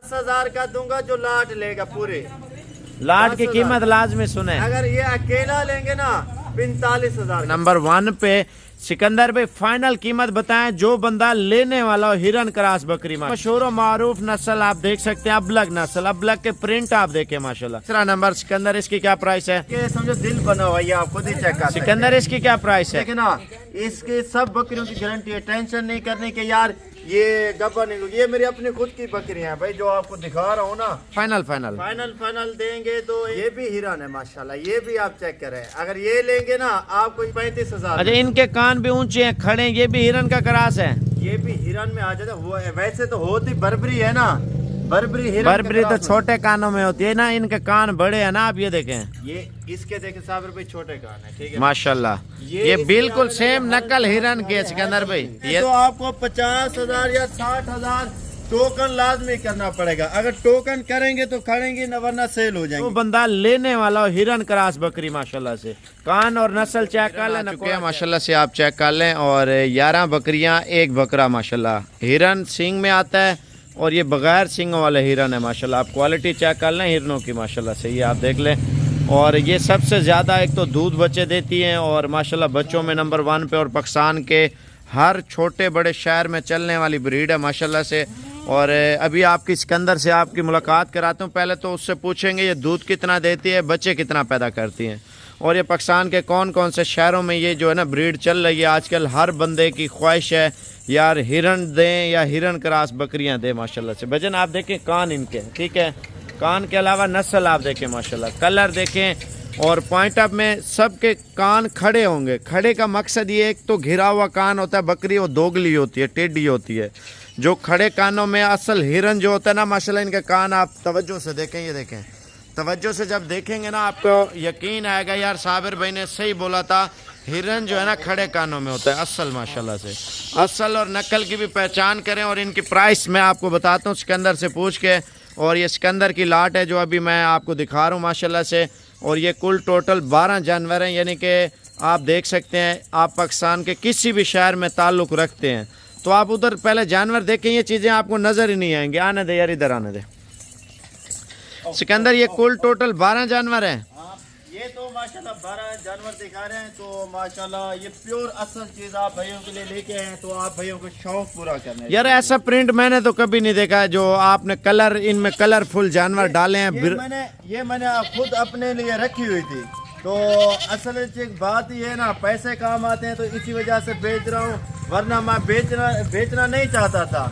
10,000 का दूंगा जो लाट लेगा पूरे। लाट की कीमत लाजमी सुने। अगर ये अकेला लेंगे ना 45,000। नंबर 1 पे सिकंदर भाई फाइनल कीमत बताएं जो बंदा लेने वाला हो। हिरन क्रॉस बकरी मशहूर और मारूफ नस्ल आप देख सकते हैं, अबलग नस्ल, अबलग के प्रिंट आप देखें माशाल्लाह। तीसरा नंबर सिकंदर, इसकी क्या प्राइस है? ये समझो दिल बना हुआ है, आप खुद ही चेक कर सिकंदर इसकी क्या प्राइस है? देखिए ना, इसके सब बकरियों की गारंटी है, टेंशन नहीं करने के यार ये गब्बर नहीं, ये मेरी अपनी खुद की बकरियां हैं भाई जो आपको दिखा रहा हूँ ना। फाइनल देंगे तो ये भी हिरन है माशाल्लाह, ये भी आप चेक करें। अगर ये लेंगे ना आपको 35,000। अच्छा, इनके कान भी ऊंचे हैं, खड़े हैं, ये भी हिरन का क्रॉस है? ये भी हिरन में आ जाता है। वैसे तो होती बर्बरी है ना, बर्बरी तो छोटे कानों में होती है ना, इनके कान बड़े हैं ना, आप ये देखें। ये इसके देखें साबिर भाई छोटे कान है, ठीक है माशाल्लाह। ये बिल्कुल सेम नकल हिरन के सिकंदर भाई। ये तो आपको 50,000 या 60,000 टोकन लाजमी करना पड़ेगा। अगर टोकन करेंगे तो खड़ेंगे न, वरना सेल हो जाएंगे। तो बंदा लेने वाला हो हिरन क्रॉस बकरी माशाल्लाह से, कान और नस्ल चेक कर लें माशाल्लाह से, आप चेक कर लें। और 11 बकरियां, एक बकरा माशाल्लाह। हिरन सिंग में आता है और ये बगैर सिंगों वाले हिरन है माशाल्लाह। आप क्वालिटी चेक कर लें हिरनों की माशाल्लाह से, ये आप देख लें। और ये सबसे ज़्यादा एक तो दूध बच्चे देती हैं और माशाल्लाह बच्चों में नंबर 1 पे, और पाकिस्तान के हर छोटे बड़े शहर में चलने वाली ब्रीड है माशाल्लाह से। और अभी आपकी सिकंदर से आपकी मुलाकात कराता हूँ। पहले तो उससे पूछेंगे ये दूध कितना देती है, बच्चे कितना पैदा करती हैं, और ये पाकिस्तान के कौन कौन से शहरों में ये जो है ना ब्रीड चल रही है आजकल। हर बंदे की ख्वाहिश है यार हिरन दें या हिरन क्रॉस बकरियां दें माशाल्लाह से। भजन आप देखें कान इनके, ठीक है, कान के अलावा नस्ल आप देखें माशाल्लाह, कलर देखें और पॉइंट अप में सबके कान खड़े होंगे। खड़े का मकसद ये, एक तो घिरा हुआ कान होता है बकरी, वो दोगली होती है, टेढ़ी होती है। जो खड़े कानों में असल हिरन जो होता है ना माशाल्लाह, इनके कान आप तवज्जो से देखें, ये देखें, तवज्जो से जब देखेंगे ना आपको यकीन आएगा यार साबिर भाई ने सही बोला था। हिरन जो है ना खड़े कानों में होता है असल माशाल्लाह से। असल और नकल की भी पहचान करें। और इनकी प्राइस मैं आपको बताता हूँ सिकंदर से पूछ के। और ये सिकंदर की लाट है जो अभी मैं आपको दिखा रहा हूँ माशाल्लाह से। और ये कुल टोटल 12 जानवर हैं, यानी कि आप देख सकते हैं आप पाकिस्तान के किसी भी शहर में ताल्लुक़ रखते हैं तो आप उधर पहले जानवर देखें, ये चीज़ें आपको नज़र ही नहीं आएंगी। आने दे यार, इधर आने दे सिकंदर। ये कुल टोटल 12 जानवर हैं। ये तो माशाल्लाह 12 जानवर दिखा रहे हैं, तो माशाल्लाह ये प्योर असल चीज आप भाइयों के लिए लेके आए हैं, तो आप भाइयों को शौक पूरा करना है। यार ऐसा प्रिंट मैंने तो कभी नहीं देखा जो आपने कलर, इनमें कलरफुल जानवर डाले हैं। ये मैंने खुद अपने लिए रखी हुई थी। तो असल एक बात ये है ना, पैसे काम आते हैं तो इसी वजह से बेच रहा हूँ, वरना मैं बेचना नहीं चाहता था।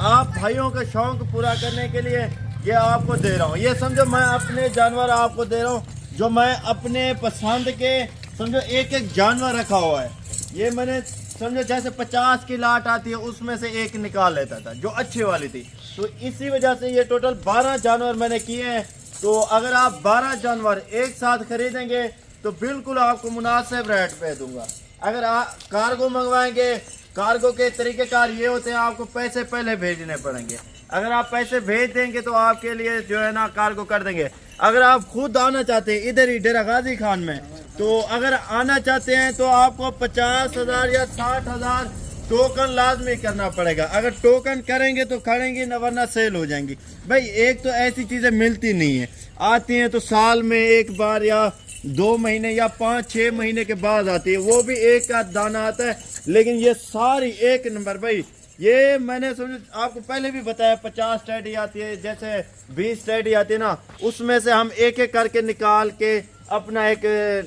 आप भाइयों का शौक पूरा करने के लिए ये आपको दे रहा हूँ। ये समझो मैं अपने जानवर आपको दे रहा हूँ जो मैं अपने पसंद के, समझो एक एक जानवर रखा हुआ है। ये मैंने समझो जैसे 50 की लाट आती है उसमें से एक निकाल लेता था जो अच्छी वाली थी। तो इसी वजह से ये टोटल 12 जानवर मैंने किए हैं। तो अगर आप 12 जानवर एक साथ खरीदेंगे तो बिल्कुल आपको मुनासिब रेट पे दूंगा। अगर आप कार्गो मंगवाएंगे, कार्गो के तरीक़ेकार ये होते हैं, आपको पैसे पहले भेजने पड़ेंगे। अगर आप पैसे भेज देंगे तो आपके लिए जो है ना कार्गो कर देंगे। अगर आप खुद आना चाहते हैं इधर ही डेरा गाजी खान में, तो अगर आना चाहते हैं तो आपको 50,000 या 60,000 टोकन लाजमी करना पड़ेगा। अगर टोकन करेंगे तो खड़ेंगी न, वरना सेल हो जाएंगी। भाई एक तो ऐसी चीज़ें मिलती नहीं है, आती हैं तो साल में एक बार या 2 महीने या 5-6 महीने के बाद आती है, वो भी एक का दाना आता है। लेकिन ये सारी एक नंबर भाई, ये मैंने समझो आपको पहले भी बताया 50 टेडी आती है, जैसे 20 टेडी आती है ना, उसमें से हम एक एक करके निकाल के अपना एक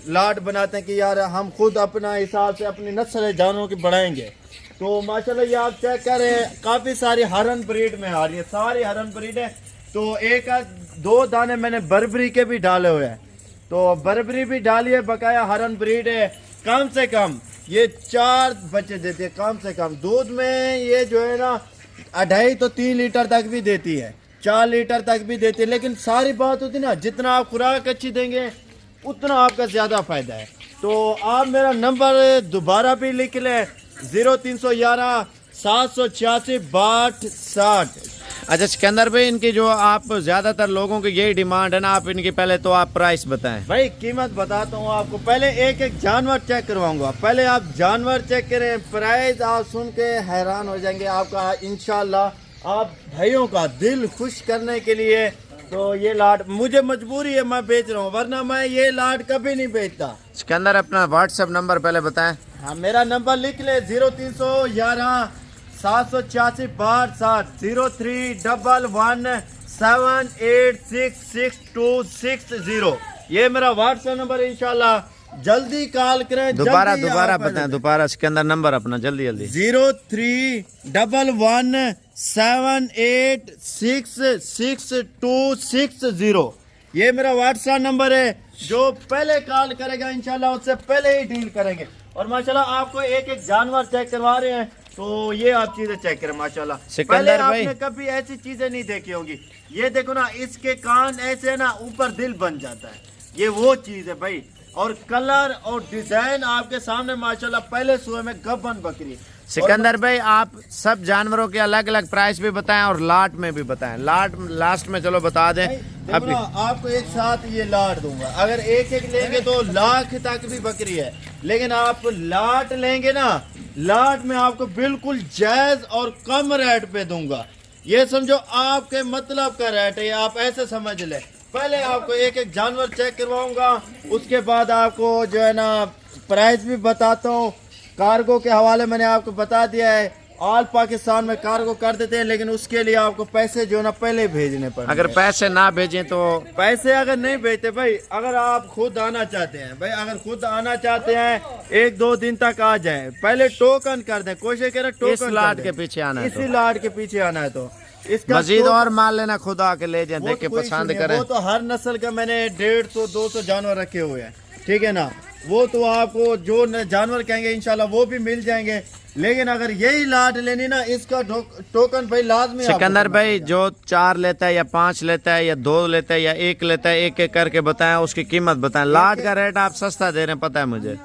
लाट बनाते हैं कि यार हम खुद अपना हिसाब से अपनी नस्ल जानवरों की बढ़ाएंगे। तो माशाल्लाह ये आप चेक करें, काफ़ी सारी हरन ब्रीड में आ रही है, सारी हरन ब्रीड है। तो 1-2 दाने मैंने बर्बरी के भी डाले हुए हैं, तो बर्बरी भी डाली है, बकाया हरन ब्रीड है। कम से कम ये 4 बच्चे देती है, कम से कम दूध में ये जो है ना 2.5 तो 3 लीटर तक भी देती है, 4 लीटर तक भी देती है। लेकिन सारी बात होती है ना, जितना आप खुराक अच्छी देंगे उतना आपका ज़्यादा फ़ायदा है। तो आप मेरा नंबर दोबारा भी लिख लें, 0311 786 6260। अच्छा सिकंदर भाई, इनकी जो आप ज़्यादातर लोगों की यही डिमांड है ना, आप इनकी पहले तो आप प्राइस बताएं। भाई कीमत बताता हूँ आपको, पहले एक एक जानवर चेक करवाऊंगा, पहले आप जानवर चेक करें, प्राइस आप सुन के हैरान हो जाएंगे। आपका इंशाल्लाह आप भाइयों का दिल खुश करने के लिए तो ये लाट मुझे मजबूरी है, मैं बेच रहा हूँ, वरना मैं ये लाट कभी नहीं बेचता। इसके अंदर अपना व्हाट्सएप नंबर पहले बताएं। हाँ, मेरा नंबर लिख ले 0311 786 62 031178666260। ये मेरा व्हाट्सएप नंबर है, इंशाल्लाह जल्दी कॉल करें। दोबारा जल्दी दोबारा आप आ बताएं, दोबारा इसके अंदर नंबर अपना जल्दी जल्दी। 031178666260। ये मेरा व्हाट्सएप नंबर है, जो पहले कॉल करेगा इंशाल्लाह उससे पहले ही डील करेंगे। और माशाल्लाह आपको एक एक जानवर चेक करवा रहे हैं, तो ये आप चीजें चेक करें माशाल्लाह। पहले भाई आपने कभी ऐसी चीजें नहीं देखी होंगी। ये देखो ना, इसके कान ऐसे ना ऊपर दिल बन जाता है, ये वो चीज है भाई। और कलर और डिजाइन आपके सामने माशाल्लाह, पहले सुबह में गब्बन बकरी। सिकंदर भाई आप सब जानवरों के अलग अलग प्राइस भी बताएं और लाट में भी बताएं। लाट लास्ट में चलो बता दें। अभी आपको एक साथ ये लाट दूंगा, अगर एक एक लेंगे तो लाख तक भी बकरी है, लेकिन आप लाट लेंगे ना, लाट में आपको बिल्कुल जायज और कम रेट पे दूंगा। ये समझो आपके मतलब का रेट है, आप ऐसे समझ ले। पहले आपको एक एक जानवर चेक करवाऊंगा, उसके बाद आपको जो है ना प्राइस भी बताता हूँ। कार्गो के हवाले मैंने आपको बता दिया है, ऑल पाकिस्तान में कार्गो कर देते हैं, लेकिन उसके लिए आपको पैसे जो है ना पहले भेजने पड़ेंगे। अगर पैसे ना भेजें तो पैसे अगर नहीं भेजते भाई, अगर आप खुद आना चाहते हैं भाई, अगर खुद आना चाहते हैं 1-2 दिन तक आ जाएं, पहले टोकन कर दें, कोशिश करें टोकन इस लाट के पीछे आना है, इसी लाट के पीछे आना है तो इसका मजीद और माल लेना खुद आके ले जाए, देख के कोई पसंद सुनिए, करें। वो तो हर नस्ल का मैंने 150-200 जानवर रखे हुए हैं, ठीक है ना। वो तो आपको जो जानवर कहेंगे इंशाल्लाह वो भी मिल जाएंगे, लेकिन अगर यही लाट लेनी ना, इसका टोकन भाई लाजमी। सिकंदर भाई जो 4 लेता है या 5 लेता है या 2 लेता है या 1 लेता है, एक एक करके बताएं, उसकी कीमत बताएं। लाट का रेट आप सस्ता दे रहे हैं, पता है मुझे।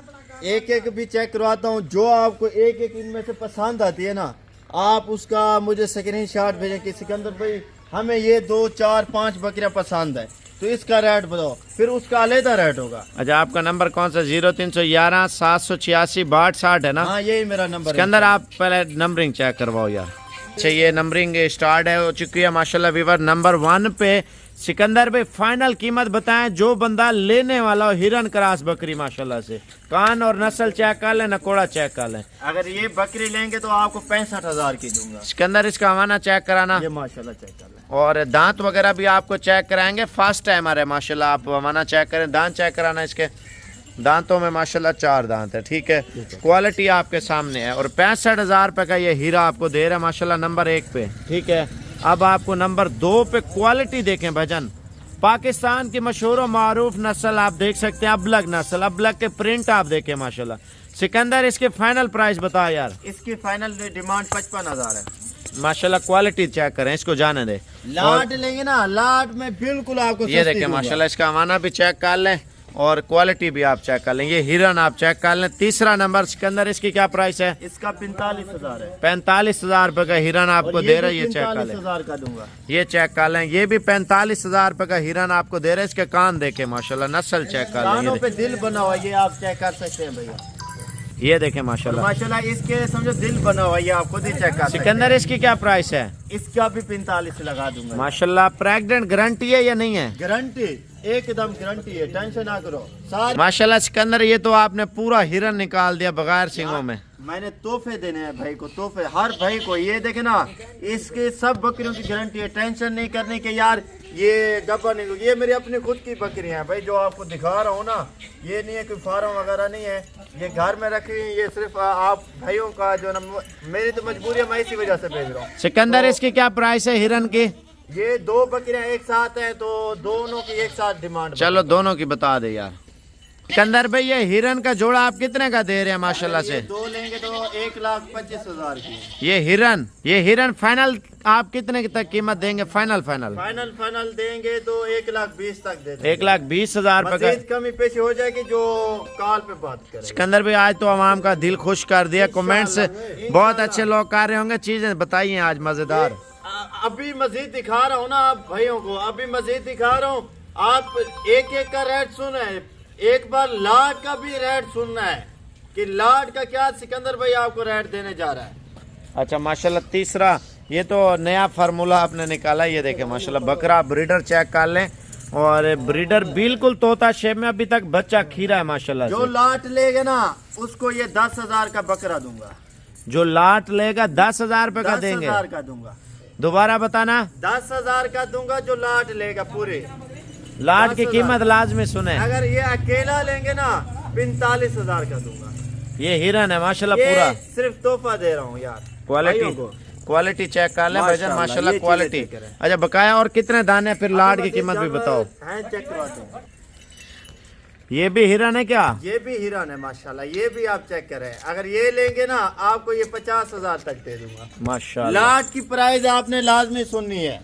एक एक भी चेक करवाता हूँ, जो आपको एक एक इनमें से पसंद आती है ना, आप उसका मुझे स्क्रीनशॉट भेजें कि सिकंदर भाई हमें ये 2, 4, 5 बकरियां पसंद है, तो इसका रेट बताओ, फिर उसका अलग रेट होगा। अच्छा आपका नंबर कौन सा? 0311 786 6260 है ना? हाँ यही मेरा नंबर इसके अंदर आप पहले नंबरिंग चेक करवाओ यार। अच्छा ये नंबरिंग स्टार्ट है हो चुकी है माशाल्लाह। वीवर नंबर 1 पे सिकंदर भाई फाइनल कीमत बताएं, जो बंदा लेने वाला हो। हिरन क्रास बकरी माशाल्लाह से, कान और नस्ल चेक कर लें, नकोड़ा चेक कर लें। अगर ये बकरी लेंगे तो आपको 65,000 की दूंगा। सिकंदर इसका हवाना चेक कराना, ये माशाल्लाह चेक कर लें, और दांत वगैरह भी आपको चेक कराएंगे। फर्स्ट टाइम आ रहा है माशाल्लाह, आप हवाना चेक करें, दांत चेक कराना। इसके दांतों में माशाल्लाह 4 दांत है, ठीक है। क्वालिटी आपके सामने है, और 65,000 रुपए का ये हीरा आपको दे रहा है माशाल्लाह नंबर 1 पे, ठीक है। अब आपको नंबर 2 पे क्वालिटी देखें भजन। पाकिस्तान की मशहूर और मारूफ नस्ल आप देख सकते हैं, अबलग नस्ल, अबलग के प्रिंट आप देखें माशाल्लाह। सिकंदर इसके फाइनल प्राइस बता यार। इसकी फाइनल डिमांड 55,000 है माशाल्लाह। क्वालिटी चेक करें, इसको जाने दे। लाट लेंगे ना, लाट में बिल्कुल आपको ये देखें माशाल्लाह, इसका हवाना भी चेक कर लें और क्वालिटी भी आप चेक कर लें। ये हिरन आप चेक कर लें। तीसरा नंबर सिकंदर, इसकी क्या प्राइस है? इसका 45,000 है। 45,000 रुपए का हिरन आपको दे रहा है, ये चेक कर लें। 45,000 का दूंगा, ये चेक कर लें। ये भी 45,000 रुपए का हिरन आपको दे रहे हैं। इसके कान देखे माशाल्लाह, नस्ल चेक कर कानों लें। पे दिल बना हुआ, ये आप चेक कर सकते हैं भैया। ये देखें माशाल्लाह, माशाल्लाह इसके समझो दिल बना हुआ, ये आप खुद ही चेक कर सकते हैं। सिकंदर इसकी क्या प्राइस है? इसका भी 45 लगा दूंगा माशाल्लाह। प्रेग्नेंट गारंटी है या नहीं है? गारंटी, एकदम गारंटी है, टेंशन ना करो। सारे माशाल्लाह सिकंदर, ये तो आपने पूरा हिरन निकाल दिया बगैर सिंगों में। मैंने तोहफे देने हैं भाई को, तोहफे हर भाई को। ये देखे ना, इसके सब बकरियों की गारंटी है, टेंशन नहीं करने के यार ये गब्बर नहीं। ये मेरी अपनी खुद की बकरियां हैं भाई, जो आपको दिखा रहा हूँ ना, ये नहीं है कोई फार्म वगैरह नहीं है, ये घर में रखी है। ये सिर्फ आप भाइयों का जो ना, मेरी तो मजबूरी है, मैं इसी वजह से भेज रहा हूँ। सिकंदर इसकी क्या प्राइस है हिरन की? ये 2 बकरियां एक साथ हैं, तो दोनों की एक साथ डिमांड। चलो दोनों की बता दे यार। सिकंदर भाई ये हिरन का जोड़ा आप कितने का दे रहे हैं माशाल्लाह से? 2 लेंगे तो 1,25,000 की। ये हिरन फाइनल आप कितने की तक कीमत देंगे? फाइनल फाइनल देंगे तो 1,20,000 तक दे देंगे। 1,20,000 रुपए का। मजीद कमी पेशी हो जाएगी जो कॉल पे बात करें। सिकंदर भाई आज तो आवाम का दिल खुश कर दिया, कमेंट्स बहुत अच्छे लोग कर रहे होंगे। चीजें बताइए आज मजेदार। अभी मजीद दिखा रहा हूँ ना आप भाइयों को, अभी मजीद दिखा रहा हूँ। आप एक एक का रेट सुना है, एक बार लाट का भी रेट सुनना है कि लाट का क्या सिकंदर भाई आपको रेट देने जा रहा है। अच्छा माशाल्लाह। तीसरा ये तो नया फार्मूला आपने निकाला। ये देखें माशाल्लाह बकरा ब्रीडर चेक कर लें, और ब्रीडर बिल्कुल तोता शेप में, अभी तक बच्चा खीरा है माशाल्लाह जो से। लाट लेगा ना उसको ये 10,000 का बकरा दूंगा। जो लाट लेगा 10,000 रुपए का देंगे। 10,000 का दूंगा। दोबारा बताना। 10,000 का दूंगा जो लाट लेगा पूरे। लाट की 10,000 कीमत लाजमी सुने। अगर ये अकेला लेंगे ना 45,000 का दूंगा। ये हिरन है माशाल्लाह ये पूरा। सिर्फ तोहफा दे रहा हूँ यार। क्वालिटी भाइयों को। क्वालिटी चेक कर लें भाईजान माशाल्लाह, माशाल्लाह ये क्वालिटी। चीजें चेक करें। अच्छा बकाया और कितने दाने फिर लाट की कीमत भी बताओ। हैं चेक करवाते हैं। ये भी हिरन है क्या? ये भी हिरन है माशाल्लाह, ये भी आप चेक करें। अगर ये लेंगे ना आपको ये 50,000 तक दे दूंगा माशाल्लाह। लाट की प्राइस आपने लाजमी सुननी है।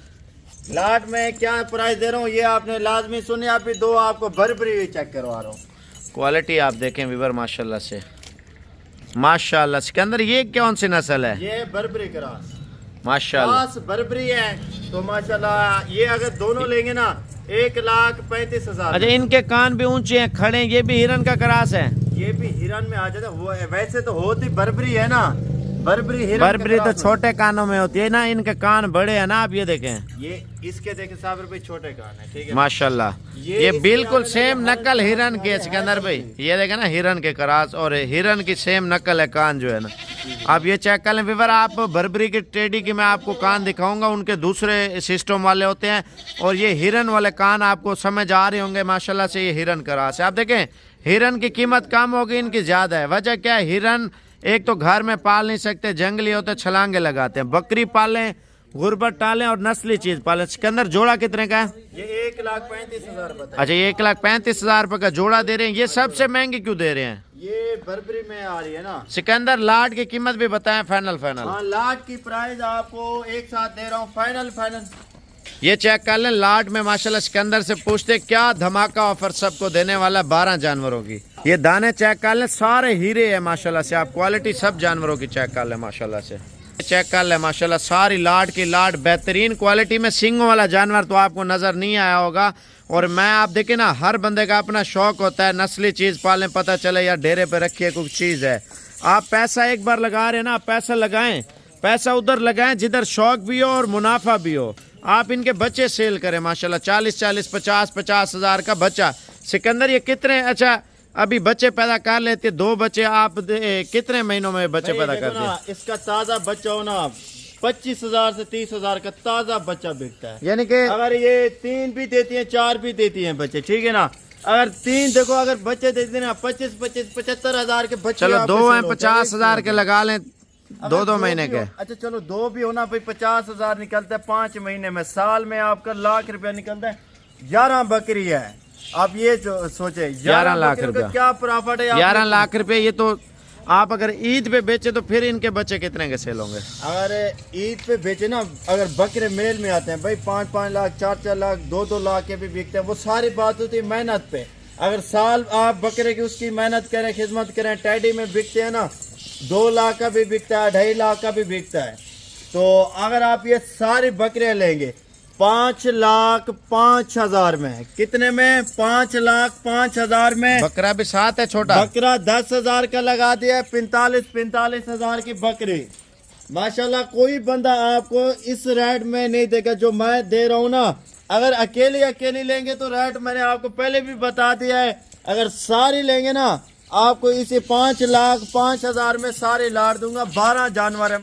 लाट में क्या प्राइस दे रहा हूँ ये आपने लाजमी सुनी। अभी दो आपको बर्बरी चेक करवा रहा हूँ। क्वालिटी आप देखें विवर माशाल्लाह से माशाल्लाह। इसके अंदर ये कौन सी नस्ल है? ये बर्बरी क्रॉस माशाल्लाह। क्रॉस बर्बरी है तो माशाल्लाह ये अगर दोनों लेंगे ना 1,35,000। अच्छा इनके कान भी ऊंचे हैं, खड़े हैं, ये भी हिरन का क्रास है? ये भी हिरन में आ जाता है। वैसे तो होती बर्बरी है ना, बर्बरी हिरन बर्बरी के तो क्रॉस छोटे कानों में होती है ना, इनके कान बड़े हैं ना। आप ये देखें में। ये इसके देखे 100 रुपए छोटे कान है, ठीक है माशाल्लाह। ये इसके बिल्कुल आगे सेम देखिए, नकल हर हिरन कान की है है, सिकंदर भाई। हर ये देखे ना हिरन के क्रास और हिरन की सेम नकल है कान जो है ना। आप ये चेक कर लें विवर। आप बर्बरी की टेडी की मैं आपको कान दिखाऊंगा, उनके दूसरे सिस्टम वाले होते हैं, और ये हिरन वाले कान आपको समझ आ रहे होंगे माशाल्लाह से। ये हिरन क्रास है। आप देखें हिरन की कीमत कम होगी, इनकी ज्यादा है। वजह क्या है? हिरन एक तो घर में पाल नहीं सकते, जंगली होते, छलांगे लगाते हैं। बकरी पालें, गुर्बत टालें और नस्ली चीज पालें। सिकंदर जोड़ा कितने का है? ये 1,35,000 बताए। अच्छा ये 1,35,000 रुपए का जोड़ा दे रहे हैं। ये सबसे महंगी क्यों दे रहे हैं? ये बर्बरी में आ रही है ना। सिकंदर लाट की कीमत भी बताएं फाइनल। हाँ लाट की प्राइस आपको एक साथ दे रहा हूँ फाइनल। ये चेक कर लें लाट में माशाल्लाह। सिकंदर से पूछते क्या धमाका ऑफर सबको देने वाला 12 जानवरों की। ये दाने चेक कर लें, सारे हीरे है माशाल्लाह से। आप क्वालिटी सब जानवरों की चेक कर लें माशाल्लाह से। चेक कर लें माशाल्लाह सारी लाट की लाट बेहतरीन क्वालिटी में। सींगों वाला जानवर तो आपको नजर नहीं आया होगा। और मैं आप देखें ना, हर बंदे का अपना शौक होता है नस्ली चीज पालें, पता चले यार डेरे पे रखिए कुछ चीज है। आप पैसा एक बार लगा रहे हैं ना, पैसा लगाएं, पैसा उधर लगाएं जिधर शौक भी हो और मुनाफा भी हो। आप इनके बच्चे सेल करें माशाल्लाह 40-40, 50-50 हजार का बच्चा। सिकंदर ये कितने अच्छा अभी बच्चे पैदा कर लेते? 2 बच्चे आप कितने महीनों में बच्चे पैदा करते हैं? इसका ताजा बच्चा हो ना 25,000 से 30,000 का ताजा बच्चा बिकता है। यानी कि अगर ये 3 भी देती हैं 4 भी देती हैं बच्चे, ठीक है ना। अगर 3 देखो अगर बच्चे देते हैं ना 25-75 के बच्चे। चलो 2 हैं आपके 50,000 के लगा लें, 2 महीने के। अच्छा चलो 2 भी होना भाई 50,000 निकलता है 5 महीने में। साल में आपका ₹1,00,000 निकलता है। 11 बकरी है। आप ये सोचे 11 लाख बकरियों का रुपया क्या प्रॉफिट है? 11 लाख रुपए। ये तो आप अगर ईद पे बेचे तो फिर इनके बच्चे कितने के सेल होंगे? अगर ईद पे बेचे ना, अगर बकरे मेल में आते हैं भाई 5-5 लाख, 4-4 लाख, 2-2 लाख के भी बिकते हैं। वो सारी बात होती है मेहनत पे। अगर साल आप बकरे की उसकी मेहनत करें, खिदमत करें, टैडी में बिकते हैं ना 2 लाख का भी बिकता है, 2.5 लाख का भी बिकता है। तो अगर आप ये सारी बकरियां लेंगे 5,05,000 में, कितने में? 5,05,000 में। बकरा भी साथ है छोटा? बकरा 10,000 का लगा दिया, 45,000 की बकरी। माशाल्लाह कोई बंदा आपको इस रेट में नहीं देगा जो मैं दे रहा हूँ ना। अगर अकेली लेंगे तो रेट मैंने आपको पहले भी बता दिया है। अगर सारी लेंगे ना आपको इसे 5,05,000 में सारी लाट दूंगा। 12 जानवर है।